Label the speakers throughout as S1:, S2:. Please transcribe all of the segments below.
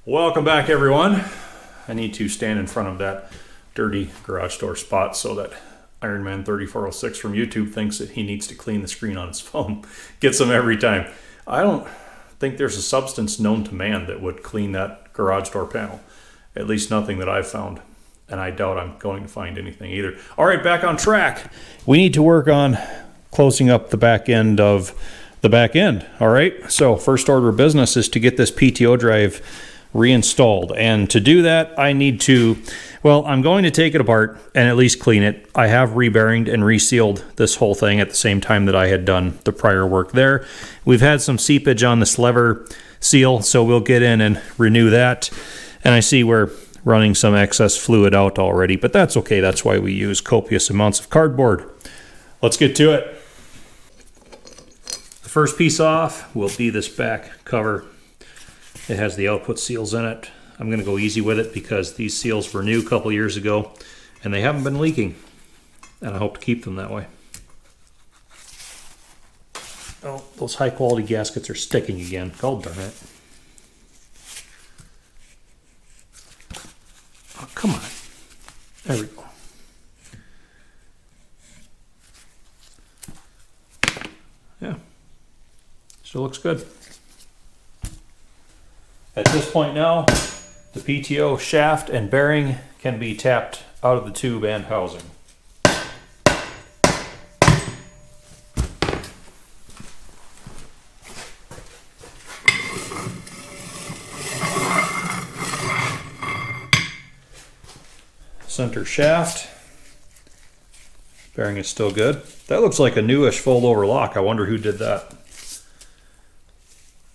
S1: Welcome back, everyone. I need to stand in front of that dirty garage door spot so that Ironman 3406 from YouTube thinks that he needs to clean the screen on his phone. Gets them every time. I don't think there's a substance known to man that would clean that garage door panel. At least nothing that I've found. And I doubt I'm going to find anything either. All right, back on track. We need to work on closing up the back end of the back end. All right, so first order of business is to get this PTO drive reinstalled, and to do that I need to, well, I'm going to take it apart and at least clean it. I have rebearinged and resealed this whole thing at the same time that I had done the prior work there. We've had some seepage on this lever seal, so we'll get in and renew that, and I see we're running some excess fluid out already, but that's okay. That's why we use copious amounts of cardboard. Let's get to it. The first piece off will be this back cover. It has the output seals in it. I'm going to go easy with it because these seals were new a couple years ago and they haven't been leaking, and I hope to keep them that way. Oh, those high quality gaskets are sticking again. God darn it. Oh, come on. There we go. Yeah. Still looks good. At this point now, the PTO shaft and bearing can be tapped out of the tube and housing. Center shaft. Bearing is still good. That looks like a newish fold-over lock. I wonder who did that.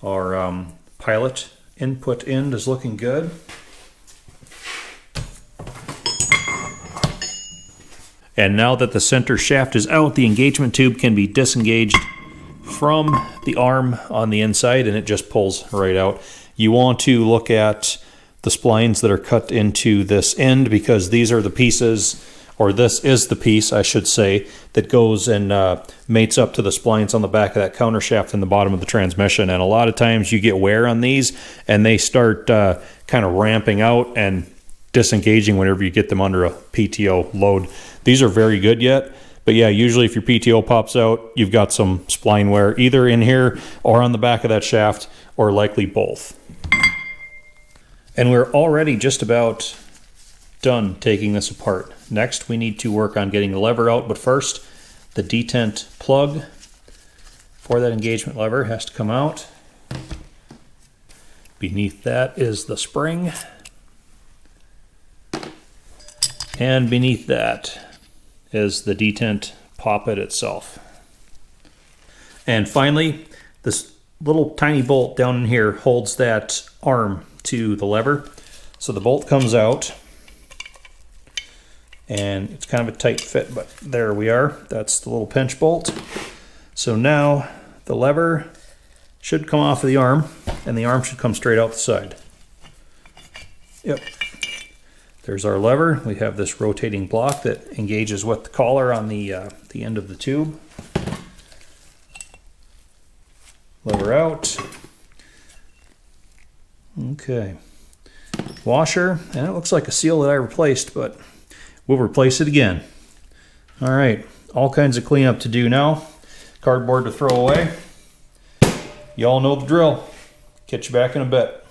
S1: Our pilot input end is looking good. And now that the center shaft is out, the engagement tube can be disengaged from the arm on the inside, and it just pulls right out. You want to look at the splines that are cut into this end, because these are the pieces, or this is the piece, I should say, that goes and mates up to the splines on the back of that counter shaft in the bottom of the transmission. And a lot of times you get wear on these, and they start kind of ramping out and disengaging whenever you get them under a PTO load. These are very good yet, but yeah, usually if your PTO pops out, you've got some spline wear either in here or on the back of that shaft, or likely both. And we're already just about done taking this apart. Next, we need to work on getting the lever out, but first, the detent plug for that engagement lever has to come out. Beneath that is the spring, and beneath that is the detent poppet itself. And finally, this little tiny bolt down in here holds that arm to the lever. So the bolt comes out, and it's kind of a tight fit, but there we are. That's the little pinch bolt. So now the lever should come off of the arm, and the arm should come straight out the side. Yep. There's our lever. We have this rotating block that engages with the collar on the end of the tube. Lever out. Okay. Washer, and it looks like a seal that I replaced, but we'll replace it again. All right, all kinds of cleanup to do now. Cardboard to throw away. You all know the drill. Catch you back in a bit.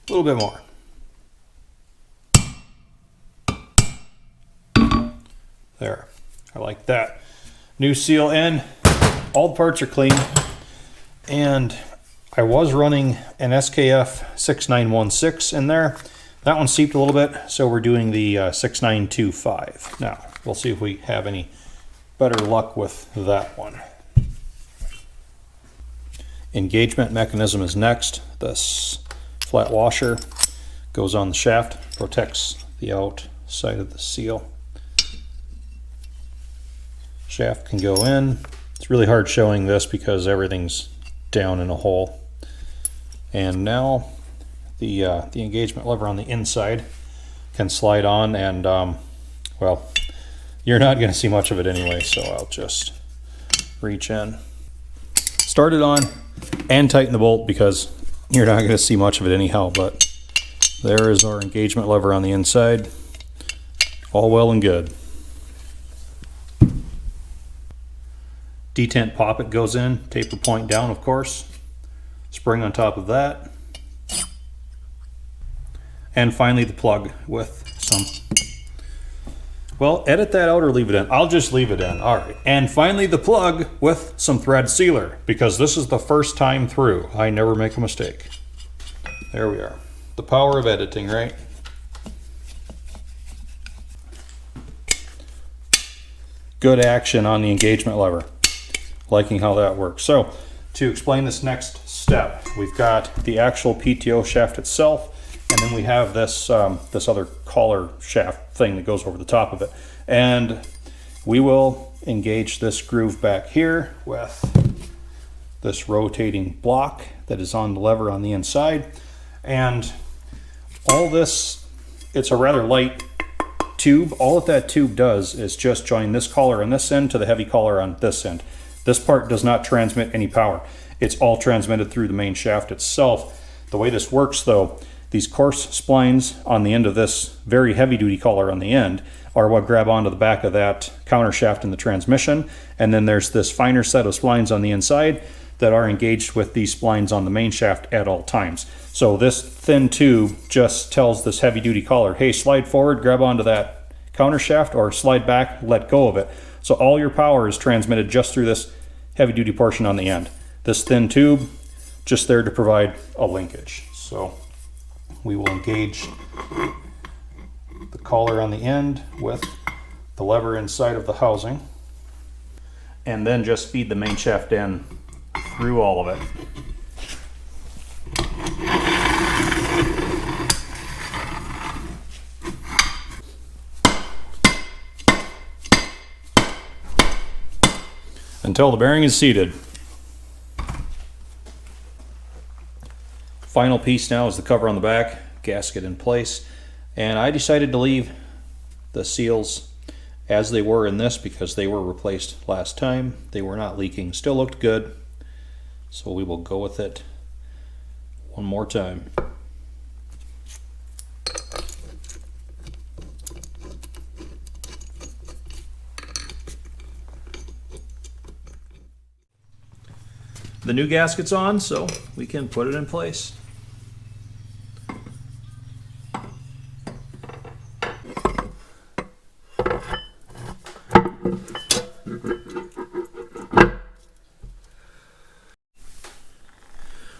S1: A little bit more. There, I like that. New seal in. All the parts are clean, and I was running an SKF 6916 in there. That one seeped a little bit, so we're doing the 6925. Now, we'll see if we have any better luck with that one. Engagement mechanism is next. This flat washer goes on the shaft, protects the outside of the seal. Shaft can go in. It's really hard showing this because everything's down in a hole. And now the engagement lever on the inside can slide on, and well, you're not going to see much of it anyway, so I'll just reach in, start it on, and tighten the bolt because you're not going to see much of it anyhow, but there is our engagement lever on the inside. All well and good. Detent poppet goes in, taper point down of course, spring on top of that, and finally the plug with some, well, edit that out or leave it in. I'll just leave it in. All right. And finally the plug with some thread sealer, because this is the first time through. I never make a mistake. There we are. The power of editing, right? Good action on the engagement lever. Liking how that works. So to explain this next step, we've got the actual PTO shaft itself, and then we have this this other collar shaft thing that goes over the top of it. And we will engage this groove back here with this rotating block that is on the lever on the inside. And all this, it's a rather light tube. All that tube does is just join this collar on this end to the heavy collar on this end. This part does not transmit any power. It's all transmitted through the main shaft itself. The way this works though, these coarse splines on the end of this very heavy duty collar on the end are what grab onto the back of that counter shaft in the transmission. And then there's this finer set of splines on the inside that are engaged with these splines on the main shaft at all times. So this thin tube just tells this heavy duty collar, hey, slide forward, grab onto that counter shaft, or slide back, let go of it. So all your power is transmitted just through this heavy duty portion on the end. This thin tube, just there to provide a linkage. So we will engage the collar on the end with the lever inside of the housing, and then just feed the main shaft in through all of it. Until the bearing is seated. Final piece now is the cover on the back, gasket in place, and I decided to leave the seals as they were in this because they were replaced last time. They were not leaking, still looked good, so we will go with it one more time. The new gasket's on, so we can put it in place.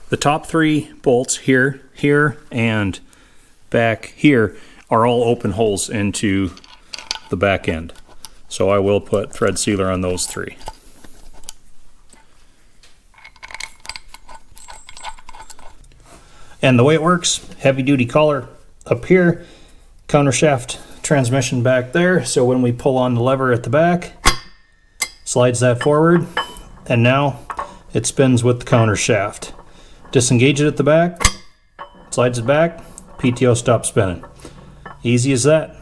S1: The top three bolts here, here, and back here are all open holes into the back end. So I will put thread sealer on those three. And the way it works, heavy duty collar up here, counter shaft transmission back there. So when we pull on the lever at the back, slides that forward, and now it spins with the counter shaft. Disengage it at the back, slides it back, PTO stops spinning. Easy as that.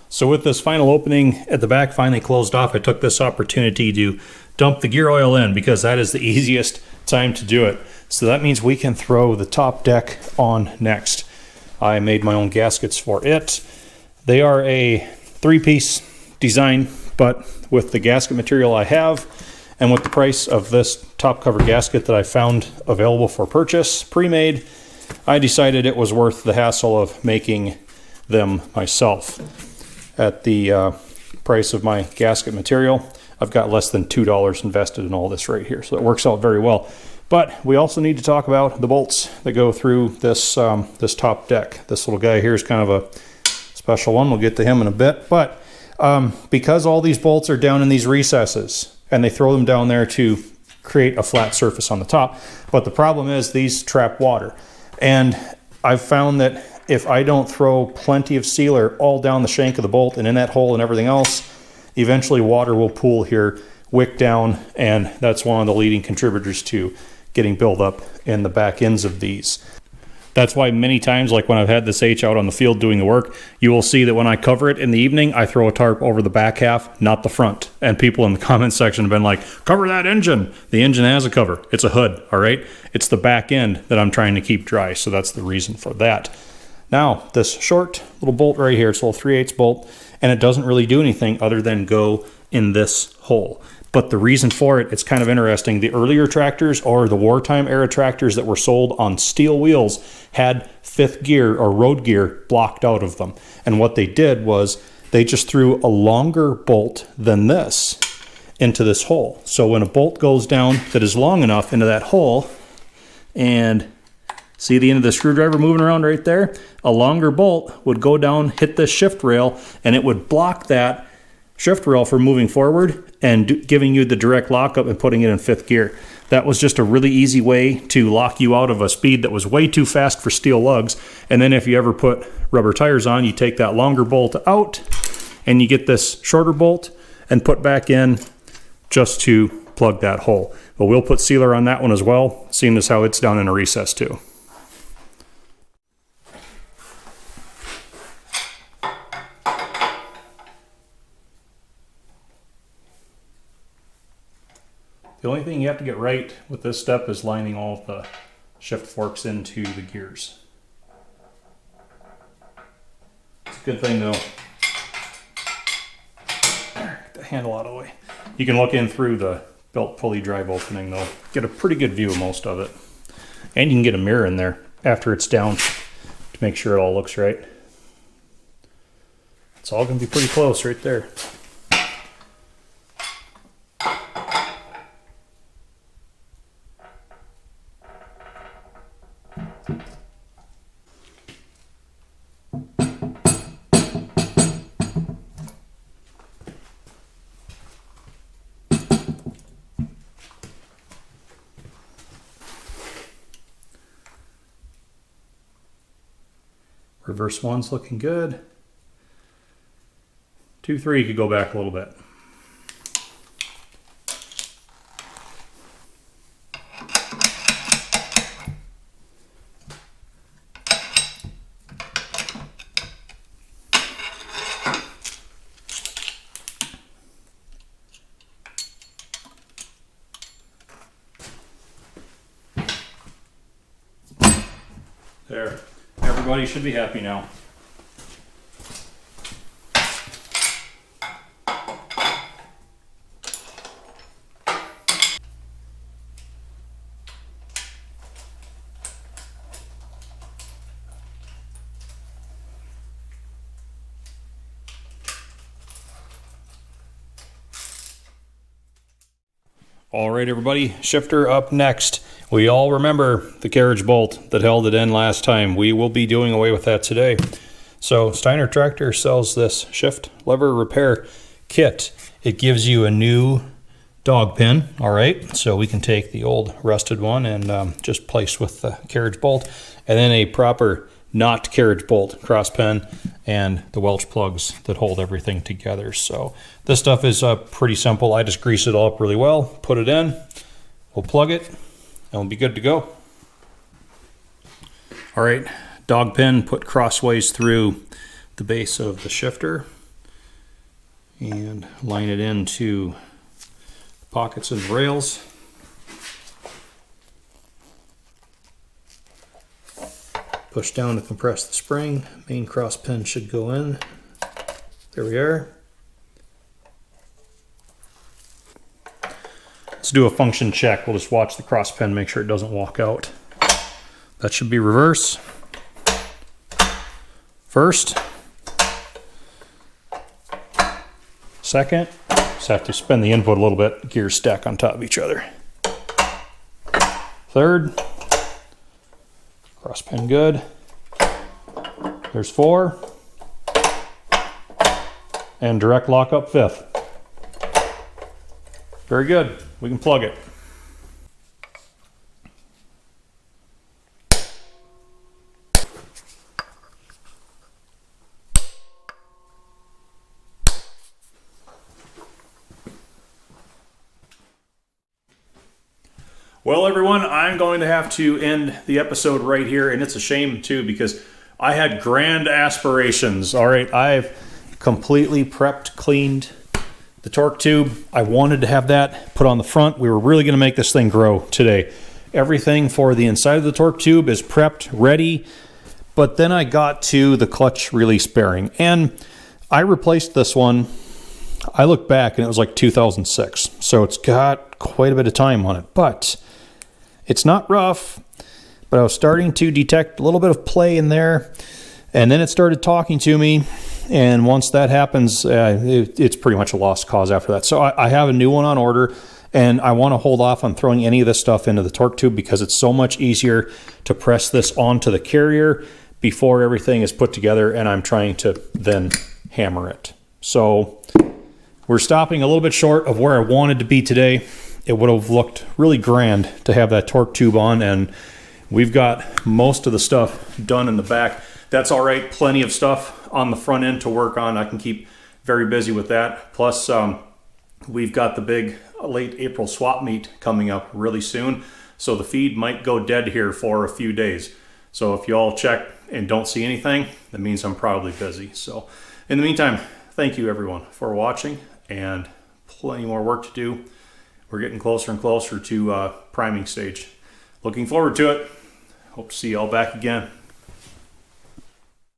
S1: So with this final opening at the back finally closed off, I took this opportunity to dump the gear oil in because that is the easiest time to do it. So that means we can throw the top deck on next. I made my own gaskets for it. They are a 3-piece design, but with the gasket material I have and with the price of this top cover gasket that I found available for purchase, pre-made, I decided it was worth the hassle of making them myself. At the price of my gasket material, I've got less than $2 invested in all this right here, so it works out very well. But we also need to talk about the bolts that go through this this top deck. This little guy here is kind of a special one. We'll get to him in a bit. But because all these bolts are down in these recesses, and they throw them down there to create a flat surface on the top, but the problem is these trap water. And I've found that if I don't throw plenty of sealer all down the shank of the bolt and in that hole and everything else, eventually water will pool here, wick down, and that's one of the leading contributors to getting buildup in the back ends of these. That's why many times, like when I've had this H out on the field doing the work, you will see that when I cover it in the evening, I throw a tarp over the back half, not the front. And people in the comment section have been like, cover that engine. The engine has a cover. It's a hood, all right? It's the back end that I'm trying to keep dry, so that's the reason for that. Now, this short little bolt right here, it's a little 3/8 bolt, and it doesn't really do anything other than go in this hole. But the reason for it, it's kind of interesting. The earlier tractors, or the wartime era tractors that were sold on steel wheels, had fifth gear or road gear blocked out of them. And what they did was they just threw a longer bolt than this into this hole. So when a bolt goes down that is long enough into that hole, and see the end of the screwdriver moving around right there, a longer bolt would go down, hit this shift rail, and it would block that shift rail from moving forward and giving you the direct lockup and putting it in fifth gear. That was just a really easy way to lock you out of a speed that was way too fast for steel lugs. And then if you ever put rubber tires on, you take that longer bolt out and you get this shorter bolt and put back in just to plug that hole. But we'll put sealer on that one as well, seeing as how it's down in a recess too. The only thing you have to get right with this step is lining all of the shift forks into the gears. It's a good thing though. Get the handle out of the way. You can look in through the belt pulley drive opening though. Get a pretty good view of most of it. And you can get a mirror in there after it's down to make sure it all looks right. It's all going to be pretty close right there. Reverse one's looking good. 2, 3 could go back a little bit. There. Everybody should be happy now. All right, everybody, shifter up next. We all remember the carriage bolt that held it in last time. We will be doing away with that today. So Steiner Tractor sells this shift lever repair kit. It gives you a new dog pin, all right? So we can take the old rusted one and just place with the carriage bolt, and then a proper not carriage bolt cross pin and the Welch plugs that hold everything together. So this stuff is pretty simple. I just grease it all up really well, put it in, we'll plug it, and we'll be good to go. All right, dog pin put crossways through the base of the shifter and line it into the pockets and rails. Push down to compress the spring. Main cross pin should go in. There we are. Let's do a function check. We'll just watch the cross pin, make sure it doesn't walk out. That should be reverse. First. Second. Just have to spin the input a little bit. Gears stack on top of each other. Third. Cross pin good. There's 4. And direct lock up 5th. Very good. We can plug it. Well, everyone, I'm going to have to end the episode right here, and it's a shame too because I had grand aspirations. All right, I've completely prepped, cleaned the torque tube. I wanted to have that put on the front. We were really going to make this thing grow today. Everything for the inside of the torque tube is prepped, ready, but then I got to the clutch release bearing, and I replaced this one. I look back and it was like 2006, so it's got quite a bit of time on it, but it's not rough. But I was starting to detect a little bit of play in there, and then it started talking to me, and once that happens, it's pretty much a lost cause after that. So I have a new one on order, and I want to hold off on throwing any of this stuff into the torque tube because it's so much easier to press this onto the carrier before everything is put together, and I'm trying to then hammer it. So we're stopping a little bit short of where I wanted to be today. It would have looked really grand to have that torque tube on, and we've got most of the stuff done in the back. That's all right. Plenty of stuff on the front end to work on. I can keep very busy with that. Plus, we've got the big late April swap meet coming up really soon. So the feed might go dead here for a few days. So if you all check and don't see anything, that means I'm probably busy. So in the meantime, thank you everyone for watching, and plenty more work to do. We're getting closer and closer to priming stage. Looking forward to it. Hope to see you all back again.